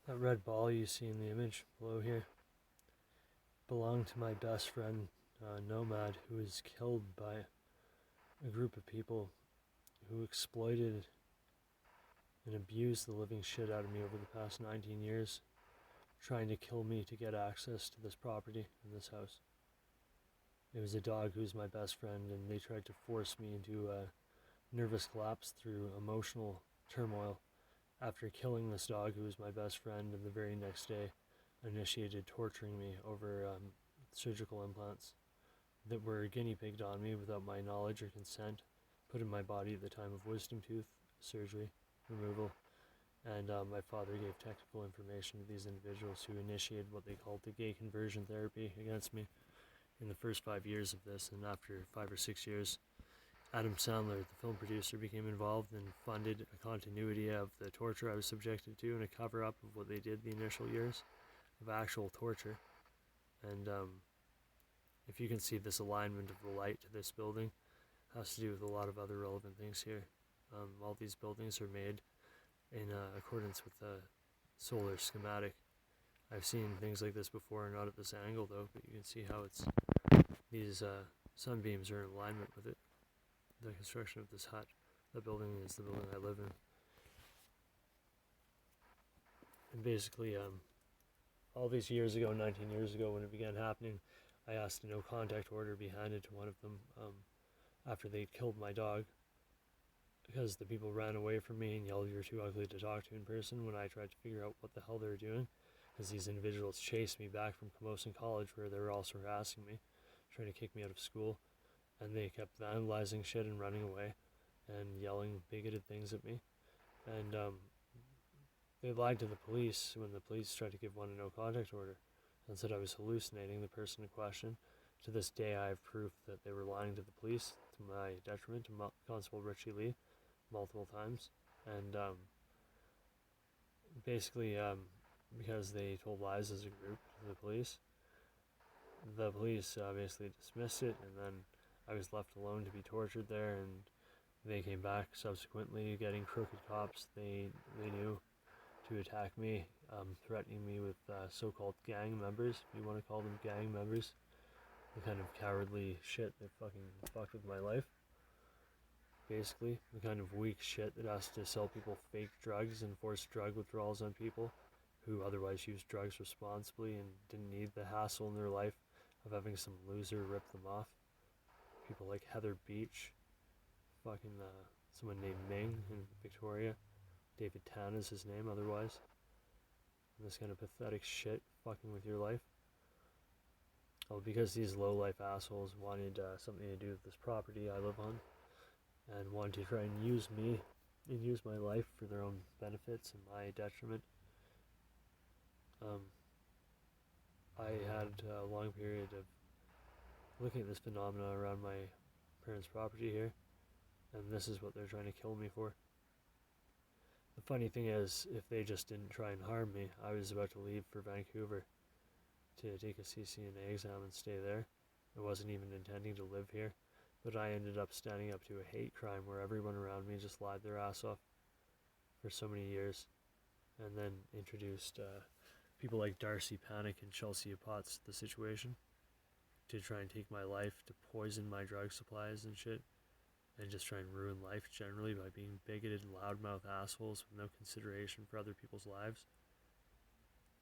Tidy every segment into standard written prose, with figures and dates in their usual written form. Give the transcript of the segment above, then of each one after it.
That red ball you see in the image below here belonged to my best friend, Nomad, who was killed by a group of people who exploited and abused the living shit out of me over the past 19 years, trying to kill me to get access to this property and this house. It was a dog who's my best friend, and they tried to force me into a nervous collapse through emotional turmoil after killing this dog who was my best friend, and the very next day initiated torturing me over surgical implants that were guinea pigged on me without my knowledge or consent, put in my body at the time of wisdom tooth surgery removal. And my father gave technical information to these individuals who initiated what they called the gay conversion therapy against me in the first 5 years of this. And after 5 or 6 years, Adam Sandler, the film producer, became involved and funded a continuity of the torture I was subjected to and a cover-up of what they did the initial years of actual torture. And if you can see this alignment of the light to this building, has to do with a lot of other relevant things here. All these buildings are made in accordance with the solar schematic. I've seen things like this before, not at this angle though, but you can see how it's these sunbeams are in alignment with it. The construction of this hut, the building is the building I live in. And basically, all these years ago, 19 years ago, when it began happening, I asked a no contact order be handed to one of them after they killed my dog, because the people ran away from me and yelled, "You're too ugly to talk to in person," when I tried to figure out what the hell they were doing, because these individuals chased me back from Camosun College, where they were also harassing me, trying to kick me out of school, and they kept vandalizing shit and running away and yelling bigoted things at me. And they lied to the police when the police tried to give one a no contact order and said I was hallucinating the person in question. To this day, I have proof that they were lying to the police to my detriment, to Constable Richie Lee, multiple times. And basically, because they told lies as a group to the police basically dismissed it, and then I was left alone to be tortured there. And they came back subsequently, getting crooked cops they knew to attack me, threatening me with so-called gang members, if you want to call them gang members, the kind of cowardly shit that fucking fucked with my life. Basically, the kind of weak shit that has to sell people fake drugs and force drug withdrawals on people who otherwise use drugs responsibly and didn't need the hassle in their life of having some loser rip them off. People like Heather Beach, fucking someone named Ming in Victoria, David Tan is his name otherwise. And this kind of pathetic shit fucking with your life. Oh, because these low-life assholes wanted something to do with this property I live on, and wanted to try and use me and use my life for their own benefits and my detriment. I had a long period of looking at this phenomena around my parents' property here, and this is what they're trying to kill me for. The funny thing is, if they just didn't try and harm me, I was about to leave for Vancouver to take a CCNA exam and stay there. I wasn't even intending to live here, but I ended up standing up to a hate crime where everyone around me just lied their ass off for so many years, and then introduced people like Darcy Panic and Chelsea Potts to the situation to try and take my life, to poison my drug supplies and shit, and just try and ruin life generally by being bigoted, loudmouth assholes with no consideration for other people's lives.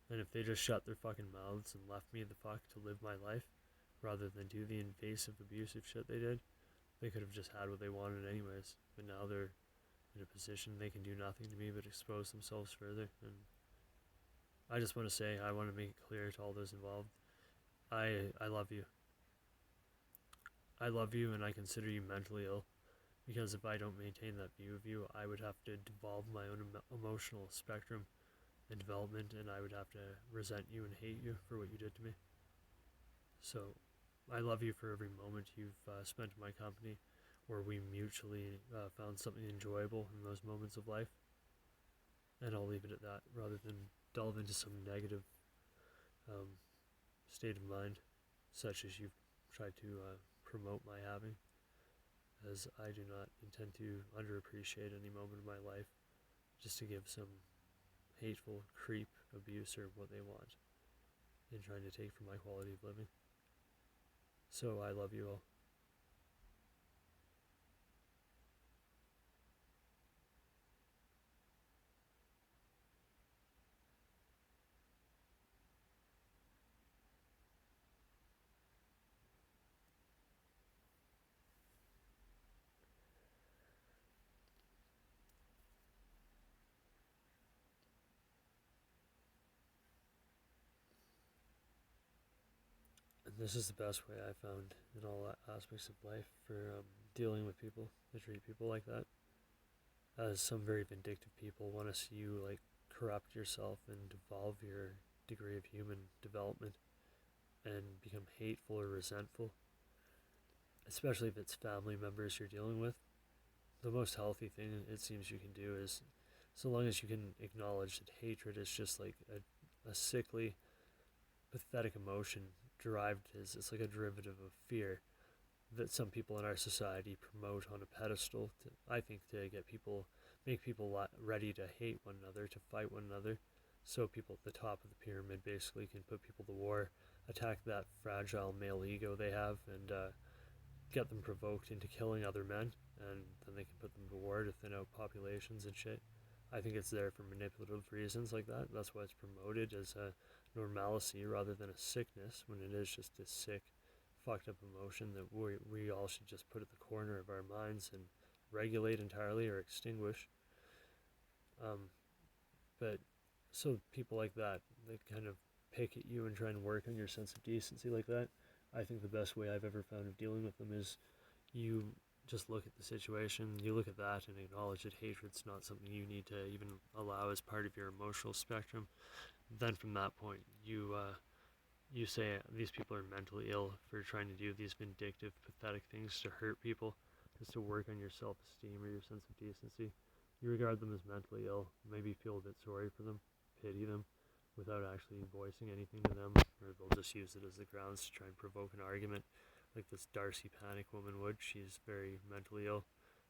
And if they just shut their fucking mouths and left me the fuck to live my life, rather than do the invasive, abusive shit they did, they could have just had what they wanted anyways. But now they're in a position they can do nothing to me but expose themselves further. And I just want to say, I want to make it clear to all those involved, I love you. I love you, and I consider you mentally ill, because if I don't maintain that view of you, I would have to devolve my own emotional spectrum and development, and I would have to resent you and hate you for what you did to me. So I love you for every moment you've spent in my company, where we mutually found something enjoyable in those moments of life. And I'll leave it at that, rather than delve into some negative state of mind, such as you've tried to promote my having, as I do not intend to underappreciate any moment of my life just to give some hateful creep abuse or what they want in trying to take from my quality of living. So I love you all. And this is the best way I found in all aspects of life for dealing with people that treat people like that. As some very vindictive people want to see you like corrupt yourself and devolve your degree of human development and become hateful or resentful, especially if it's family members you're dealing with. The most healthy thing it seems you can do is, so long as you can acknowledge that hatred is just like a sickly, pathetic emotion derived as it's like a derivative of fear that some people in our society promote on a pedestal to, I think, to get people, make people ready to hate one another, to fight one another, so people at the top of the pyramid basically can put people to war, attack that fragile male ego they have, and get them provoked into killing other men, and then they can put them to war to thin out populations and shit. I think it's there for manipulative reasons like that. That's why it's promoted as a normalcy rather than a sickness, when it is just a sick, fucked up emotion that we all should just put at the corner of our minds and regulate entirely or extinguish. But so people like that kind of pick at you and try and work on your sense of decency like that. I think the best way I've ever found of dealing with them is you just look at the situation, you look at that and acknowledge that hatred's not something you need to even allow as part of your emotional spectrum. Then from that point, you say these people are mentally ill for trying to do these vindictive, pathetic things to hurt people, just to work on your self-esteem or your sense of decency. You regard them as mentally ill, maybe feel a bit sorry for them, pity them, without actually voicing anything to them, or they'll just use it as the grounds to try and provoke an argument, like this Darcy Panic woman would. She's very mentally ill,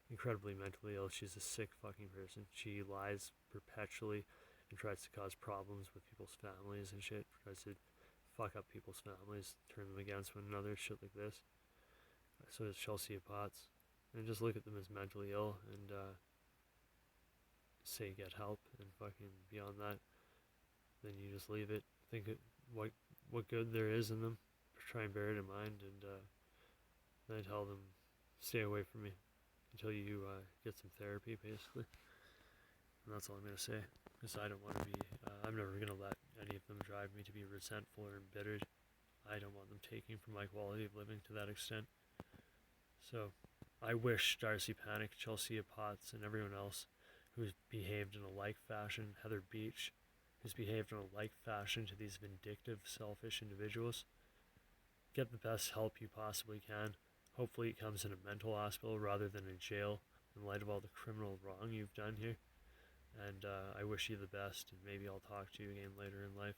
incredibly mentally ill. She's a sick fucking person. She lies perpetually and tries to cause problems with people's families and shit, tries to fuck up people's families, turn them against one another, shit like this. So is Chelsea Potts. And just look at them as mentally ill and say get help, and fucking beyond that, then you just leave it. Think it, what good there is in them, try and bear it in mind, and then tell them stay away from me until you get some therapy, basically. And that's all I'm gonna say, because I don't want to be. I'm never gonna let any of them drive me to be resentful or embittered. I don't want them taking from my quality of living to that extent. So, I wish Darcy Panic, Chelsea Potts, and everyone else who's behaved in a like fashion, Heather Beach, who's behaved in a like fashion to these vindictive, selfish individuals, get the best help you possibly can. Hopefully it comes in a mental hospital rather than in jail, in light of all the criminal wrong you've done here. And I wish you the best, and maybe I'll talk to you again later in life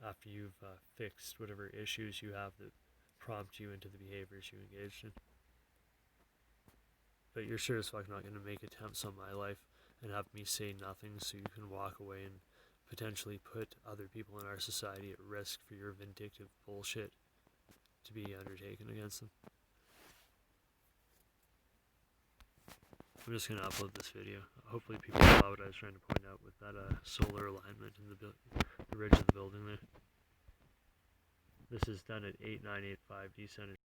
after you've fixed whatever issues you have that prompt you into the behaviors you engaged in. But you're sure as fuck not going to make attempts on my life and have me say nothing so you can walk away and potentially put other people in our society at risk for your vindictive bullshit to be undertaken against them. I'm just going to upload this video. Hopefully people saw what I was trying to point out with that solar alignment in the ridge of the building there. This is done at 8985 D Center.